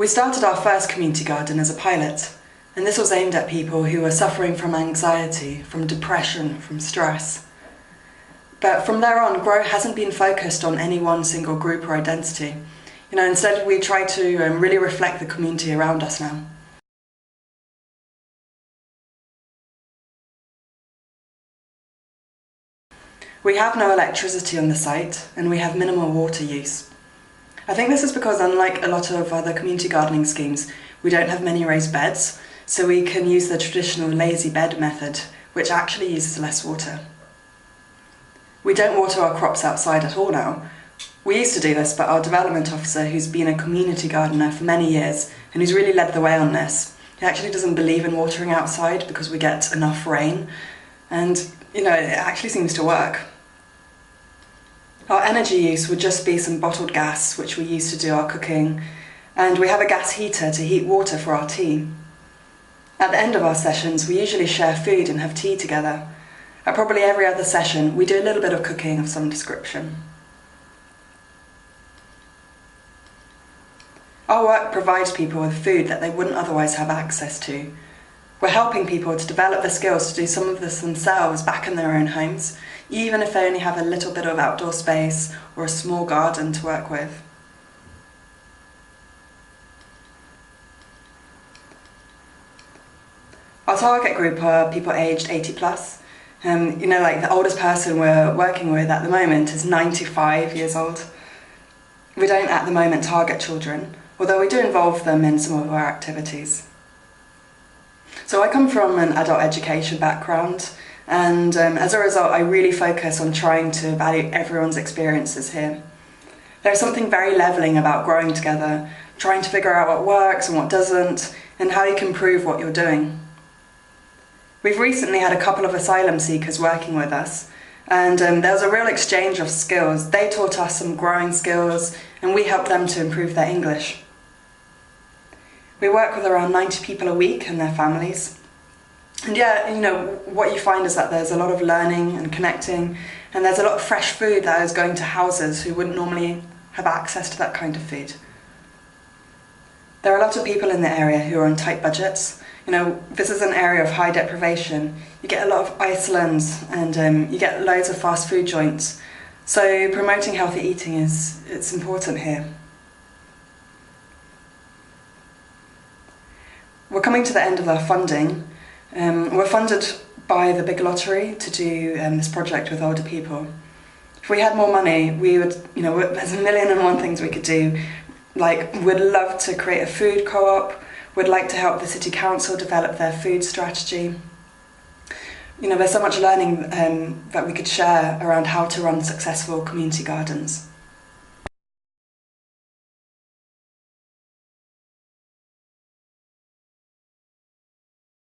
started our first community garden as a pilot, and this was aimed at people who were suffering from anxiety, from depression, from stress. But from there on, Grow hasn't been focused on any one single group or identity. Instead we try to really reflect the community around us now. We have no electricity on the site, and we have minimal water use. I think this is because, unlike a lot of other community gardening schemes, we don't have many raised beds, so we can use the traditional lazy bed method, which actually uses less water. We don't water our crops outside at all now. We used to do this, but our development officer, who's been a community gardener for many years and who's really led the way on this, he actually doesn't believe in watering outside because we get enough rain, and it actually seems to work. Our energy use would just be some bottled gas, which we use to do our cooking, and we have a gas heater to heat water for our tea. At the end of our sessions, we usually share food and have tea together. At probably every other session, we do a little bit of cooking of some description. Our work provides people with food that they wouldn't otherwise have access to. We're helping people to develop the skills to do some of this themselves back in their own homes, even if they only have a little bit of outdoor space or a small garden to work with. Our target group are people aged 80 plus. Like the oldest person we're working with at the moment is 95 years old. We don't at the moment target children, although we do involve them in some of our activities. So I come from an adult education background, and as a result I really focus on trying to value everyone's experiences here. There's something very levelling about growing together, trying to figure out what works and what doesn't, and how you can improve what you're doing. We've recently had a couple of asylum seekers working with us, and there was a real exchange of skills. They taught us some growing skills, and we helped them to improve their English. We work with around 90 people a week and their families. And what you find is that there's a lot of learning and connecting, and there's a lot of fresh food that is going to houses who wouldn't normally have access to that kind of food. There are a lot of people in the area who are on tight budgets. This is an area of high deprivation. You get a lot of Icelands, and you get loads of fast food joints. So promoting healthy eating it's important here. We're coming to the end of our funding. We're funded by the Big Lottery to do this project with older people. If we had more money, we would, there's a million and one things we could do. Like, we'd love to create a food co-op. We'd like to help the City Council develop their food strategy. There's so much learning that we could share around how to run successful community gardens.